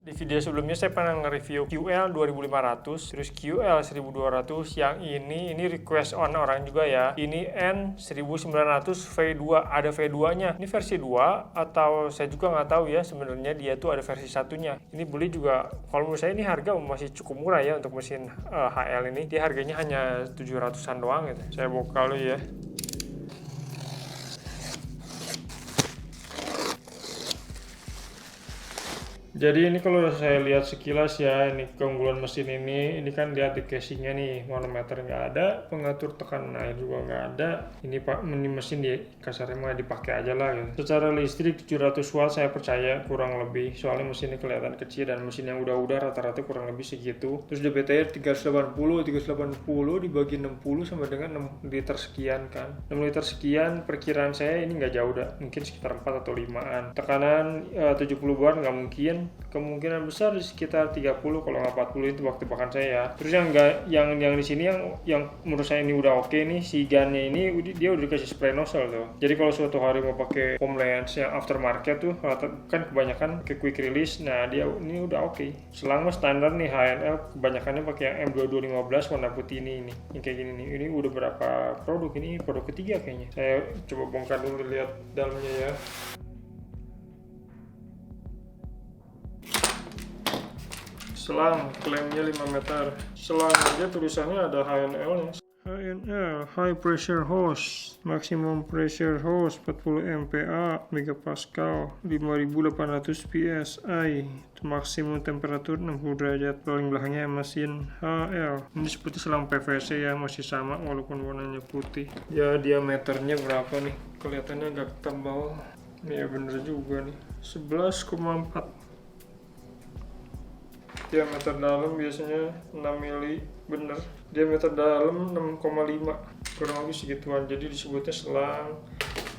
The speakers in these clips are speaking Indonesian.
Di video sebelumnya saya pernah nge-review QL 2500, terus QL 1200, yang ini request on orang juga ya. Ini N1900 V2, ada V2-nya. Ini versi 2 atau saya juga nggak tahu ya, sebenarnya dia tuh ada versi satunya. Ini beli juga, kalau menurut saya ini harga masih cukup murah ya untuk mesin HL ini. Dia harganya hanya 700-an doang gitu. Saya buka dulu ya. Jadi ini kalau saya lihat sekilas ya, ini keunggulan mesin ini kan lihat di casingnya nih, manometer nggak ada, pengatur tekanan air juga nggak ada. Ini mesin di kasarnya mah dipakai aja lah gitu. Secara listrik 700 watt saya percaya kurang lebih, soalnya mesinnya kelihatan kecil dan mesin yang udah rata-rata kurang lebih segitu. Terus DPTR 380 dibagi 60 sama dengan 6 liter sekian kan. 6 liter sekian perkiraan saya ini nggak jauh dah, mungkin sekitar 4 atau 5an. Tekanan 70 bar nggak mungkin. Kemungkinan besar di sekitar 30 kalau nggak 40, itu waktu bahkan saya ya. Terus yang di sini yang menurut saya ini udah oke nih, si gunnya ini dia udah dikasih spray nozzle tuh. Jadi kalau suatu hari mau pakai foam lens yang aftermarket tuh kan kebanyakan ke quick release, nah dia ini udah oke. Selama standar nih HNL kebanyakannya pakai yang M2215 warna putih ini yang kayak gini nih. Ini udah berapa produk, ini produk ketiga kayaknya. Saya coba bongkar dulu lihat dalamnya ya. Selang, klaimnya 5 meter. Selang aja tulisannya ada HNL-nya. HNL, High Pressure Hose, Maximum Pressure Hose 40 MPa, Megapascal, 5800 PSI, maksimum temperatur 60 derajat. Paling belakangnya mesin HL. Ini seperti selang PVC ya, masih sama walaupun warnanya putih. Ya diameternya berapa nih? Kelihatannya agak tebal. Ya bener juga nih, 11,4. Diameter dalam biasanya 6 mili, bener. Diameter dalam 6,5, kurang lebih segituan. Jadi disebutnya selang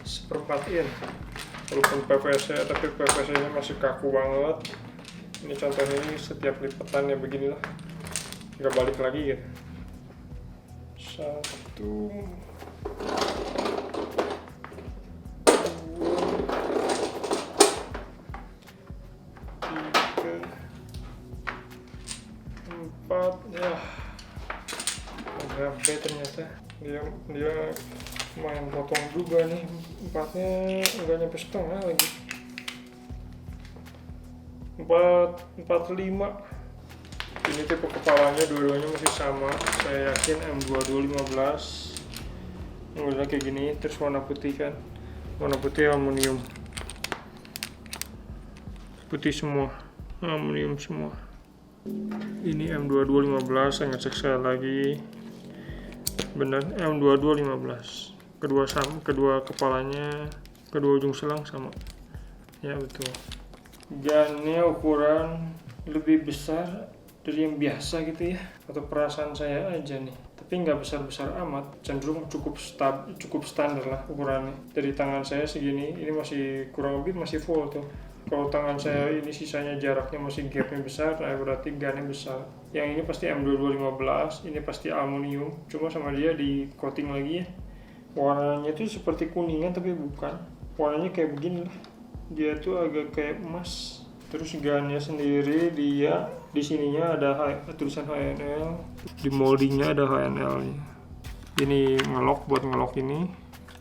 1/4 in. Walaupun PVC, tapi PVC nya masih kaku banget. Ini contohnya ini setiap lipatan ya beginilah, nggak balik lagi gitu. 1, 4 ya, agak B ternyata. Dia main potong juga nih, 4-nya enggak nyampe setengah lagi. 45. Ini tipe kepalanya dua-duanya masih sama, saya yakin M2215 udah kayak gini. Terus warna putih kan, warna putih aluminium, putih semua, aluminium semua. Ini M2215, saya ngecek sekali lagi, benar M2215. Kedua kepalanya, kedua ujung selang sama. Ya betul. Gunnya ukuran lebih besar dari yang biasa gitu ya, atau perasaan saya aja nih. Tapi nggak besar-besar amat, cenderung cukup standar lah ukurannya. Dari tangan saya segini, ini masih kurang lebih masih full tuh. Kalau tangan saya ini sisanya jaraknya masih gapnya besar, nah berarti gunnya besar. Yang ini pasti M2215, ini pasti aluminium, cuma sama dia di coating lagi ya. Warnanya tuh seperti kuningan tapi bukan. Warnanya kayak begini lah. Dia tuh agak kayak emas. Terus gunnya sendiri dia di sininya ada tulisan HNL, di moldingnya ada HNL nya. Ini ngelok buat ngelok ini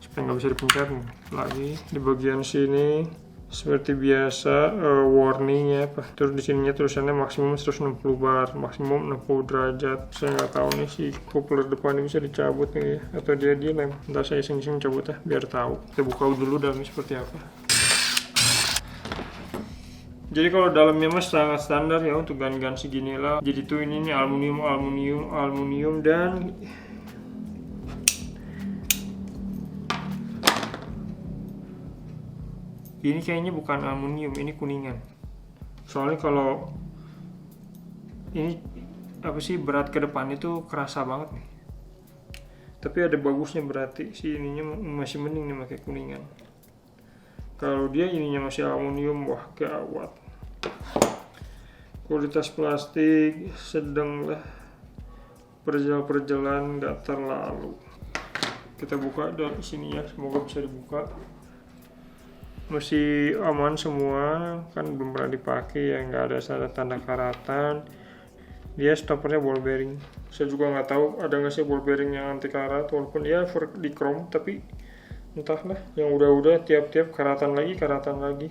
supaya nggak bisa dipencet lagi. Di bagian sini seperti biasa warning ya, terus di sininya tulisannya maksimum 160 bar, maksimum 60 derajat. Saya nggak tahu nih si coupler depan ini bisa dicabut nih ya, atau dia lem. Ntar saya iseng-iseng cabut ya biar tahu. Kita buka dulu dalamnya seperti apa. Jadi kalau dalamnya mas sangat standar ya untuk gun segini lah. Jadi tuh ini aluminium dan ini kayaknya bukan aluminium, ini kuningan. Soalnya kalau ini apa sih, berat ke depan itu kerasa banget nih. Tapi ada bagusnya, berarti si ininya masih mending nih pakai kuningan. Kalau dia ininya masih aluminium, wah gawat. Kualitas plastik sedang lah, perjalanan nggak terlalu. Kita buka dari sini ya, semoga bisa dibuka. masih aman semua, kan belum pernah dipakai ya, nggak ada tanda karatan. Dia stoppernya ball bearing. Saya juga nggak tahu ada nggak sih ball bearing yang anti karat, walaupun dia di chrome, tapi entahlah, yang udah tiap-tiap karatan lagi.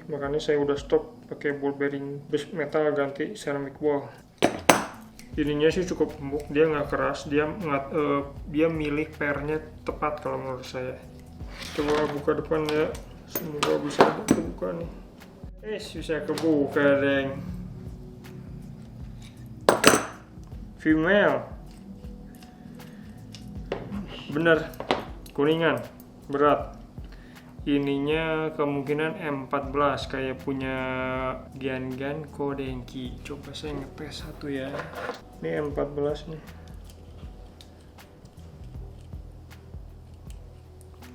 Makanya saya udah stop pakai ball bearing base metal, ganti ceramic ball. Ininya sih cukup empuk, dia nggak keras, dia milih pairnya tepat kalau menurut saya. Coba buka depan ya, semoga bisa kebuka nih. Bisa kebuka deng. Female, bener, kuningan, berat. Ininya kemungkinan M14, kayak punya Giangan Kodenki. Coba saya ngetes satu ya. Ini M14 nih.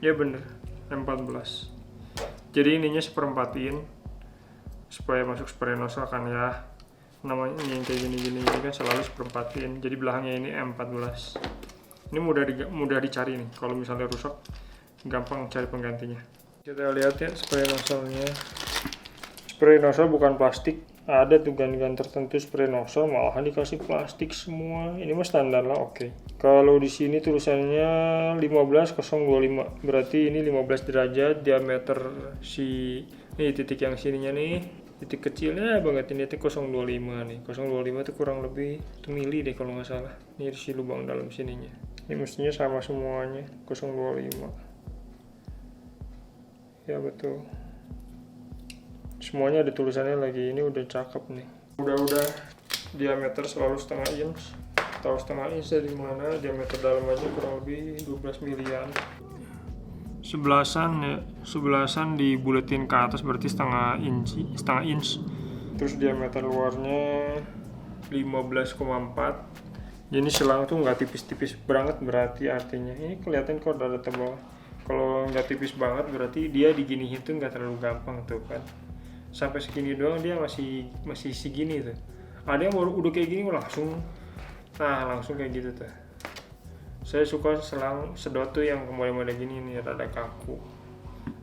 Ya bener, M14. Jadi ininya seperempatin supaya masuk spray nozzle kan ya. Namanya ini yang kayak gini-gini ini kan selalu seperempatin. Jadi belakangnya ini M14. Ini mudah dicari nih. Kalau misalnya rusak, gampang cari penggantinya. Kita lihat ya spray nozzle-nya. Spray nozzle bukan plastik. Ada tuh gan-gan tertentu spray nozzle malahan dikasih plastik semua. Ini mah standar lah, oke. Kalau di sini tulisannya 15025. Berarti ini 15 derajat diameter ini titik yang sininya nih. Titik kecilnya banget ini titik 025 nih. 025 itu kurang lebih 1 mili deh kalau nggak salah. Ini si lubang dalam sininya. Ini mestinya sama semuanya 025. Ya betul. Semuanya ada tulisannya lagi. Ini udah cakep nih. Udah diameter selalu setengah inch. Tahu setengah inch dari mana? Diameter dalam aja kurang lebih 12 milian. Sebelasan dibuletin ke atas berarti setengah inch. Terus diameter luarnya 15,4. Jadi selang tuh nggak tipis-tipis banget, berarti artinya ini kelihatan kok ada tebal. Kalau nggak tipis banget berarti dia diginiin tuh nggak terlalu gampang tuh kan. Sampai segini doang dia masih segini tuh. Ada yang udah kayak gini langsung kayak gitu tuh. Saya suka selang sedot tuh yang model-model gini nih, rada kaku.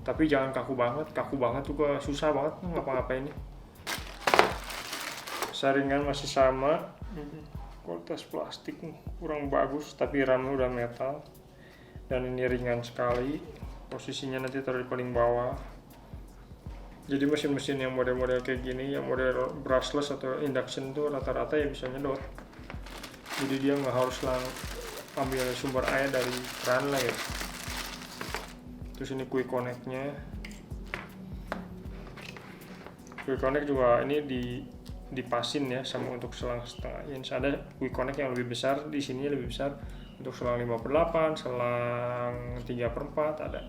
Tapi jangan kaku banget juga susah banget ngapa-ngapainnya. Saringan masih sama, kualitas plastik kurang bagus, tapi ramnya udah metal. Dan ini ringan sekali, posisinya nanti taruh di paling bawah. Jadi mesin-mesin yang model-model kayak gini, yang model brushless atau induction tuh rata-rata ya bisa nyedot. Jadi dia nggak harus ambil sumber air dari keran lah ya. Terus ini quick connect-nya. Quick connect juga ini dipasin ya sama untuk selang setengah inch. Ada quick connect yang lebih besar, di sini lebih besar untuk selang 5/8, selang 3/4 ada.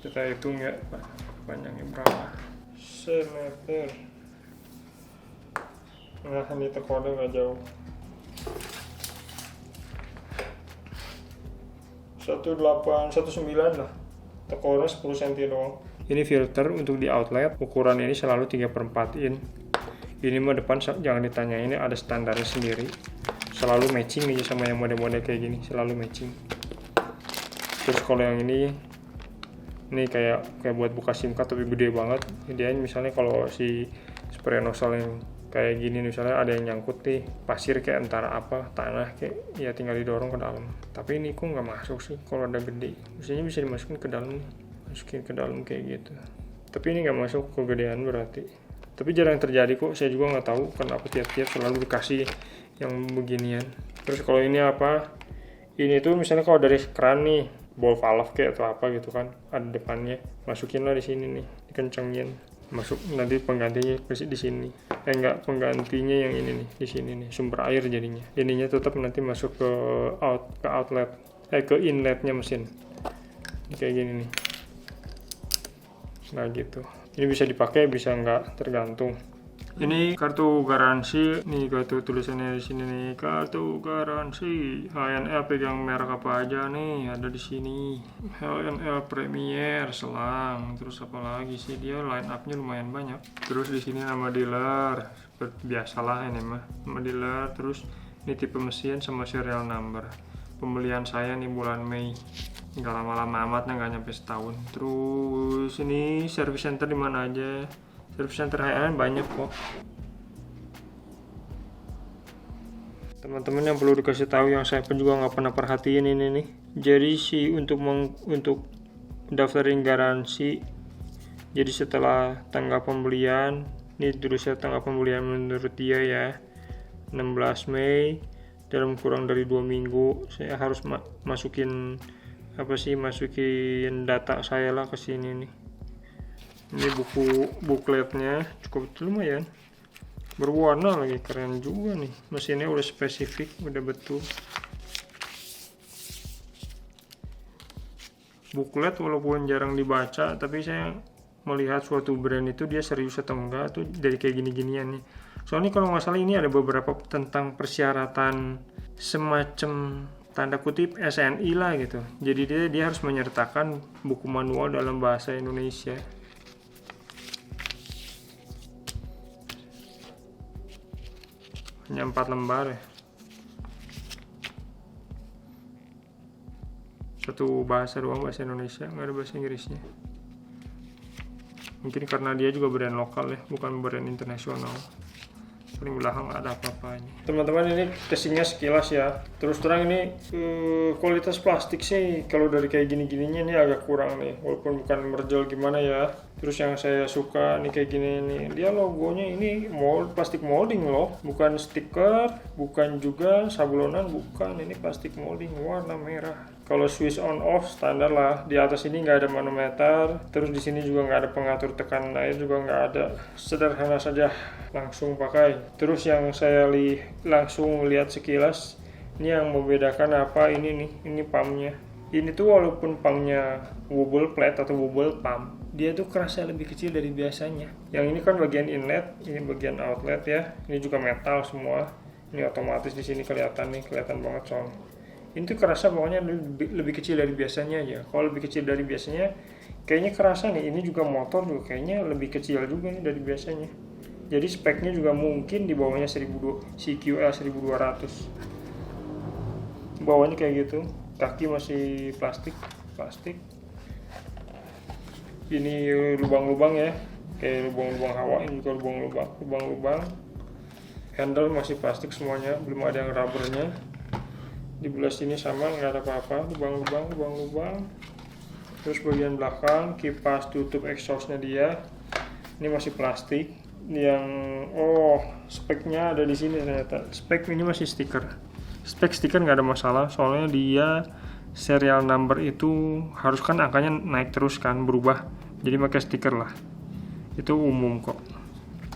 Kita hitung ya panjangnya berapa. Semeter. Nah ini tekonya nggak jauh. 1819 lah, tekornya 10 cm doang. Ini filter untuk di outlet, ukuran ini selalu 3/4 in. Ini mah depan jangan ditanya, ini ada standarnya sendiri. Selalu matching aja sama yang model-model kayak gini, selalu matching. Terus kalau yang ini kayak buat buka SIM card tapi gede banget. Dia misalnya kalau si spray nozzle yang kayak gini misalnya ada yang nyangkut nih pasir kayak antara tanah kayak ya tinggal didorong ke dalam. Tapi ini kok nggak masuk sih kalau ada gede. Mestinya bisa dimasukin ke dalam nih, masukin ke dalam kayak gitu. Tapi ini nggak masuk, kegedean berarti. Tapi jarang terjadi kok, saya juga nggak tahu kenapa tiap-tiap selalu dikasih yang beginian. Terus kalau ini apa? Ini tuh misalnya kalau dari keran nih, ball valve kayak atau apa gitu kan, ada depannya, masukin lah di sini nih, dikencengin. Masuk nanti penggantinya di sini. Penggantinya yang ini nih, di sini nih, sumber air jadinya. Ininya tetap nanti masuk ke outlet, ke inletnya mesin. Kayak gini nih. Nah gitu. Ini bisa dipakai, bisa nggak, tergantung. Ini kartu garansi, nih kartu tulisannya di sini nih, kartu garansi. HNL pegang merek apa aja nih, ada di sini. HNL Premier, selang, terus apa lagi sih, dia line up-nya lumayan banyak. Terus di sini nama dealer, seperti biasalah ini mah, nama dealer. Terus ini tipe mesin sama serial number. pembelian saya nih bulan Mei. Nggak lama-lama amat, nggak nyampe setahun. Terus ini service center di mana aja? Service center HN banyak kok. Teman-teman yang perlu dikasih tahu yang saya pun juga nggak pernah perhatiin ini nih. Jadi sih untuk daftarin garansi. Jadi setelah tanggal pembelian, ini tulisnya tanggal pembelian menurut dia ya, 16 Mei, dalam kurang dari 2 minggu saya harus masukin data saya lah ke sini nih. Ini bukletnya cukup lumayan, berwarna lagi, keren juga nih. Mesinnya udah spesifik, udah betul. Buklet walaupun jarang dibaca, tapi saya melihat suatu brand itu dia serius atau enggak tuh dari kayak gini-ginian nih. Soalnya kalau nggak salah ini ada beberapa tentang persyaratan semacam tanda kutip SNI lah gitu. Jadi dia harus menyertakan buku manual dalam bahasa Indonesia. Hanya 4 lembar ya. Satu bahasa doang, bahasa Indonesia, nggak ada bahasa Inggrisnya. Mungkin karena dia juga brand lokal ya, bukan brand internasional. Paling belakang nggak ada apa-apanya. Teman-teman, ini casingnya sekilas ya. Terus terang ini kualitas plastik sih kalau dari kayak gini-gininya ini agak kurang nih, walaupun bukan merjel gimana ya. Terus yang saya suka nih kayak gini nih, dia logonya ini plastik molding loh, bukan stiker, bukan juga sablonan, bukan, ini plastik molding warna merah. Kalau switch on off standar lah, di atas ini nggak ada manometer, terus di sini juga nggak ada pengatur tekanan air, juga nggak ada, sederhana saja, langsung pakai. Terus yang saya langsung lihat sekilas, ini yang membedakan apa ini nih, ini pumpnya. Ini tuh walaupun pumpnya wobble plate atau wobble pump, dia tuh kerasa lebih kecil dari biasanya. Yang ini kan bagian inlet, ini bagian outlet ya. Ini juga metal semua. Ini otomatis di sini kelihatan banget soalnya. Ini tuh kerasa pokoknya lebih kecil dari biasanya aja. Kalau lebih kecil dari biasanya, kayaknya kerasa nih. Ini juga motor juga kayaknya lebih kecil juga nih dari biasanya. Jadi speknya juga mungkin di bawahnya CQL 1200. Bawahnya kayak gitu. Kaki masih plastik. Ini lubang-lubang ya, kayak lubang-lubang hawa, ini juga lubang-lubang. Handle masih plastik semuanya, belum ada yang rubbernya. Di belah sini sama, nggak ada apa-apa, lubang-lubang. Terus bagian belakang, kipas tutup exhaustnya dia, ini masih plastik. Yang speknya ada di sini ternyata. Spek ini masih stiker. Spek stiker nggak ada masalah, soalnya dia serial number itu harus kan angkanya naik terus kan, berubah. Jadi pakai stiker lah. Itu umum kok.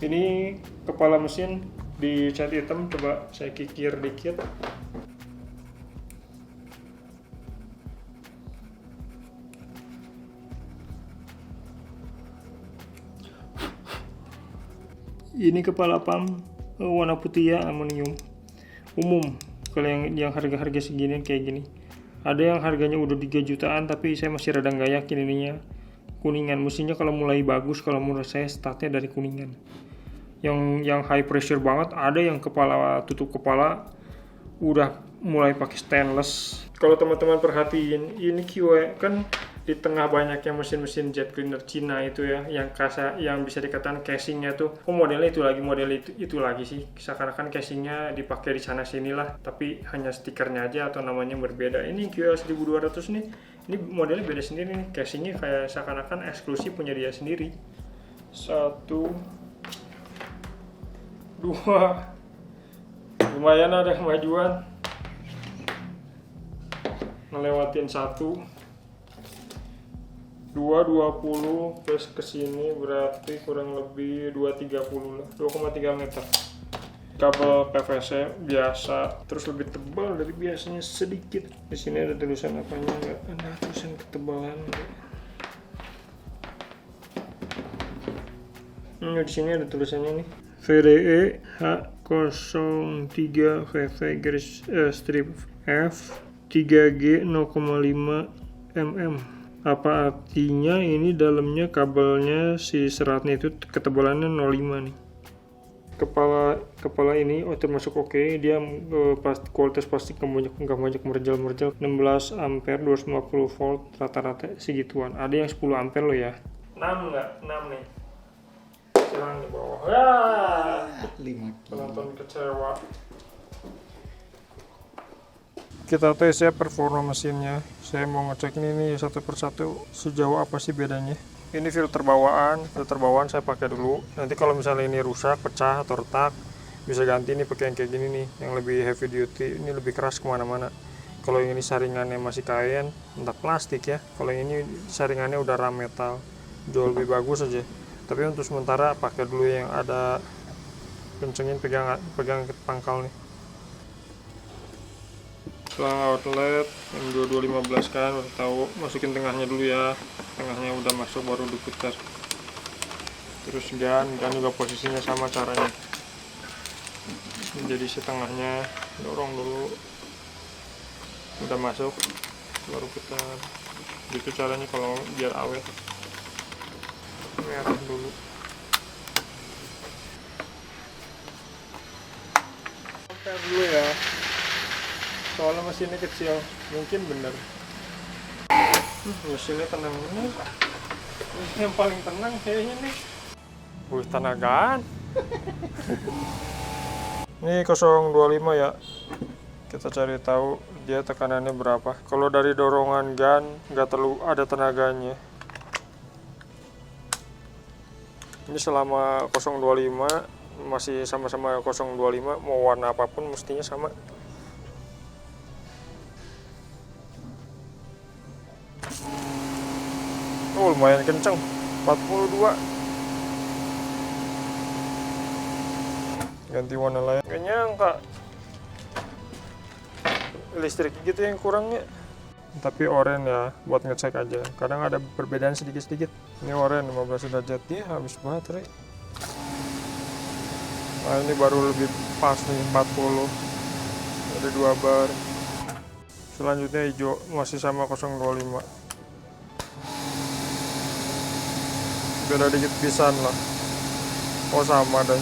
Ini kepala mesin dicat hitam, coba saya kikir dikit. Ini kepala pump warna putih ya, aluminium. Umum kalau yang harga-harga segini kayak gini. Ada yang harganya udah 3 jutaan, tapi saya masih rada nggak yakin ininya. Kuningan, mesinnya kalau mulai bagus, kalau menurut saya startnya dari kuningan. Yang high pressure banget, ada yang tutup kepala udah mulai pakai stainless. Kalau teman-teman perhatiin, ini QE kan di tengah banyaknya mesin-mesin jet cleaner Cina itu ya, yang bisa dikatakan casingnya tuh, modelnya itu lagi sih, seakan-akan casingnya dipakai di sana sini lah, tapi hanya stikernya aja atau namanya berbeda. Ini QL 1200 nih, ini modelnya beda sendiri nih, casingnya kayak seakan-akan eksklusif punya dia sendiri. 1, 2, lumayan ada kemajuan, ngelewatin 1, 220 plus kesini berarti kurang lebih 230 lah, 2,3 meter. Kabel PVC biasa, terus lebih tebal dari biasanya sedikit. Di sini ada tulisan apanya enggak? Ada tulisan ketebalan enggak? Di sini ada tulisannya nih. VDE H03VV strip F 3G 0,5 mm. Apa artinya? Ini dalamnya kabelnya si seratnya itu ketebalannya 0,5 nih. kepala ini termasuk oke. Dia kualitas plastik nggak banyak merjal-merjal. 16 ampere 250 volt rata-rata segituan. Ada yang 10 ampere loh ya. 6 nih silang di bawah. 5 penonton kecewa. Kita tes ya performa mesinnya. Saya mau ngecek ini nih satu persatu sejauh apa sih bedanya. Ini filter bawaan saya pakai dulu. Nanti kalau misalnya ini rusak, pecah atau retak, bisa ganti nih pakai yang kayak gini nih, yang lebih heavy duty. Ini lebih keras kemana-mana. Kalau yang ini saringannya masih kain, entah plastik ya. Kalau yang ini saringannya udah ram metal, jauh lebih bagus aja. Tapi untuk sementara pakai dulu yang ada kencengin, pegang pangkal nih. Setelah outlet M2215 kan udah tahu, masukin tengahnya dulu ya. Tengahnya udah masuk baru diputar. Terus gan juga posisinya sama caranya. Jadi setengahnya dorong dulu, udah masuk baru putar. Gitu caranya kalau biar awet. Merah dulu. Putar dulu ya. Soalnya mesinnya kecil, mungkin bener. Mesinnya tenang bener. Yang paling tenang kayaknya nih. Tenagaan. Ini 025 ya. Kita cari tahu dia tekanannya berapa. Kalau dari dorongan gan nggak terlalu ada tenaganya. Ini selama 025 masih sama-sama 025, mau warna apapun mestinya sama. Oh, lumayan kenceng, 42. Ganti warna lain. Gak nyangka listrik gitu yang kurangnya. Tapi oranye ya, buat ngecek aja. Kadang ada perbedaan sedikit-sedikit. Ini oranye 15 derajat, dia habis baterai. Nah ini baru lebih pas nih, 40. Ada 2 bar. Selanjutnya hijau, masih sama 025. Beda dikit pisan lah. Oh sama dan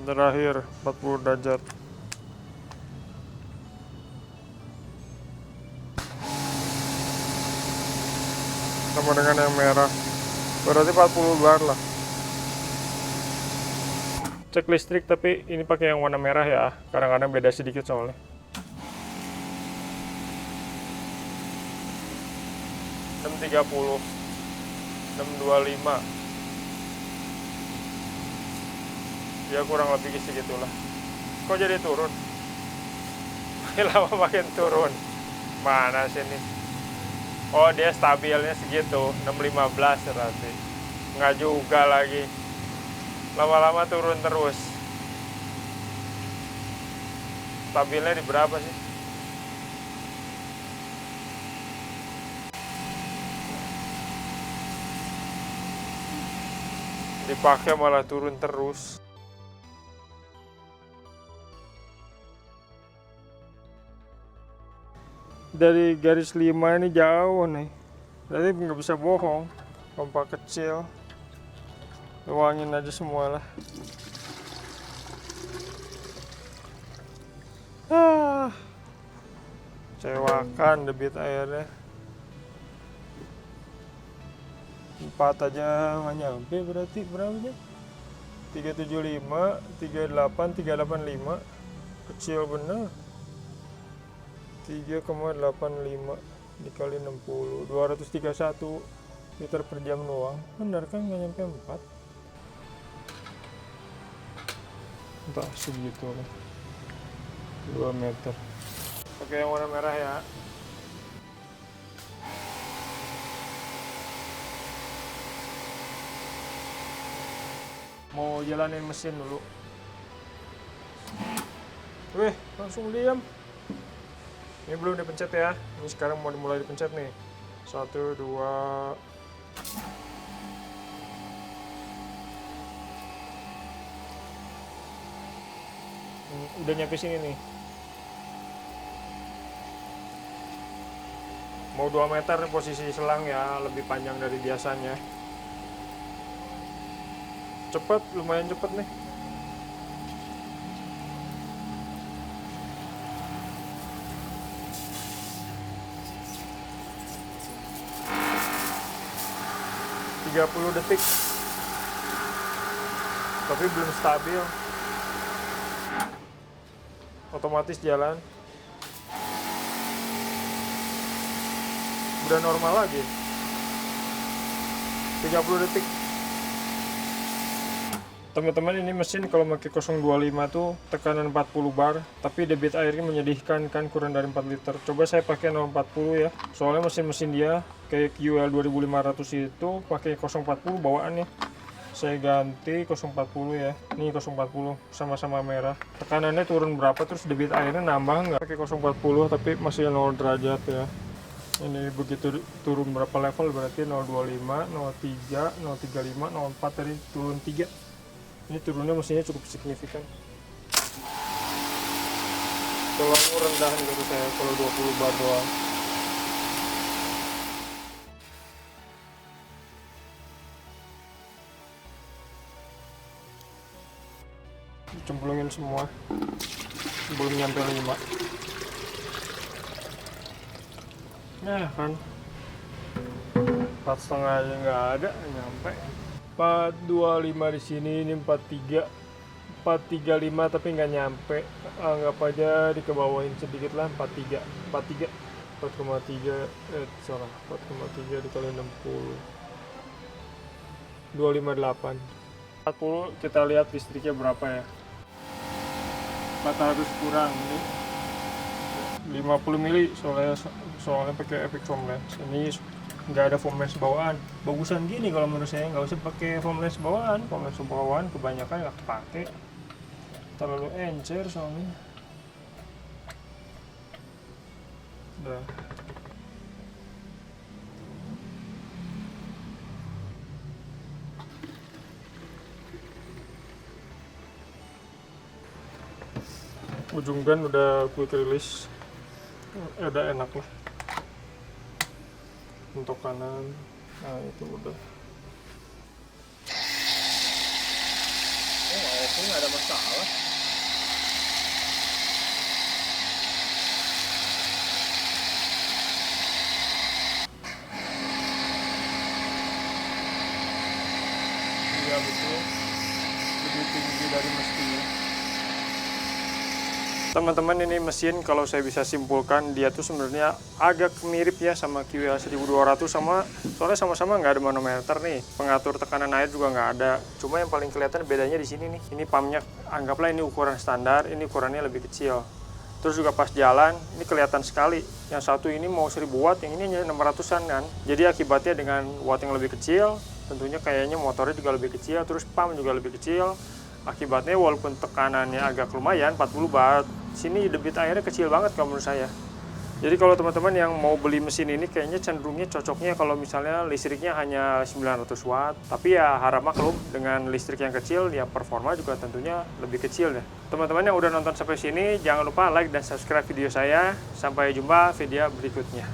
terakhir 40 derajat. Sama dengan yang merah, berarti 40 bar lah. Cek listrik, tapi ini pakai yang warna merah ya, kadang-kadang beda sedikit soalnya. Jam 30, 625. Ya kurang lebih segitulah. Kok jadi turun? Makin lama makin turun. Mana sih ini? Oh dia stabilnya segitu, 615 berarti. Nggak juga lagi. Lama-lama turun terus. Stabilnya di berapa sih? Dipakai malah turun terus. Dari garis 5 ini jauh nih, berarti nggak bisa bohong. Pompa kecil, tuangin aja semua lah. Cewakan debit airnya. 4 aja nggak nyampe, berarti berapa jam? 375, 38, 385. Kecil bener. 3,85 dikali 60, 231 liter per jam doang. Bener kan, nggak nyampe 4. Entah segitu lah, 2 meter. Oke, yang warna merah ya. Mau jalanin mesin dulu. Wih, langsung diam. Ini belum dipencet ya. Ini sekarang mau dimulai dipencet nih. 1, 2. Udah nyampe sini nih. Mau 2 meter, posisi selang ya, lebih panjang dari biasanya. Cepat, lumayan cepat nih. ...30 detik. Tapi belum stabil. Otomatis jalan. Udah normal lagi. 30 detik. Teman-teman, ini mesin kalau pakai 025 tuh tekanan 40 bar, tapi debit airnya menyedihkan kan, kurang dari 4 liter. Coba saya pakai 040 ya. Soalnya mesin-mesin dia kayak QL 2500 itu pakai 040 bawaannya. Saya ganti 040 ya. Ini 040 sama-sama merah. Tekanannya turun berapa, terus debit airnya nambah nggak? Pakai 040 tapi masih 0 derajat ya. Ini begitu turun berapa level berarti 025, 03, 035, 04 tadi turun 3. Ini turunnya mesinnya cukup signifikan. Terlalu rendah menurut saya kalau 20 bar doang. Cemplungin semua. Belum nyampe 5. Nah kan 4,5 aja nggak ada, nyampe 425 di sini. Ini 43 435 tapi nggak nyampe. Anggap aja dikebawahin sedikit lah. 4,3 salah, 4,3 dikali 60 258. 40 kita lihat listriknya berapa ya. 400 kurang ini 50 mili soalnya pakai Epic foam lens. Ini nggak ada foam lens bawaan. Bagusan gini kalau menurut saya, nggak usah pakai foam lens bawaan. Foam lens bawaan kebanyakan nggak kepake, terlalu encer soalnya. Udah. Ujung gun udah quick release, udah enak lah untuk kanan. Nah itu udah. Oke, nggak ada masalah. Iya betul, lebih tinggi dari mestinya. Teman-teman, ini mesin kalau saya bisa simpulkan dia tuh sebenarnya agak mirip ya sama QL 1200, soalnya sama-sama nggak ada manometer nih, pengatur tekanan air juga nggak ada. Cuma yang paling kelihatan bedanya di sini nih, ini pumpnya anggaplah ini ukuran standar, ini ukurannya lebih kecil. Terus juga pas jalan ini kelihatan sekali, yang satu ini mau 1000 watt, yang ini hanya 600-an kan. Jadi akibatnya dengan watt yang lebih kecil, tentunya kayaknya motornya juga lebih kecil, terus pump juga lebih kecil. Akibatnya walaupun tekanannya agak lumayan 40 bar, sini debit airnya kecil banget kalau menurut saya. Jadi kalau teman-teman yang mau beli mesin ini kayaknya cenderungnya cocoknya kalau misalnya listriknya hanya 900 watt. Tapi ya harap maklum, dengan listrik yang kecil ya performa juga tentunya lebih kecil ya. Teman-teman yang udah nonton sampai sini jangan lupa like dan subscribe video saya. Sampai jumpa video berikutnya.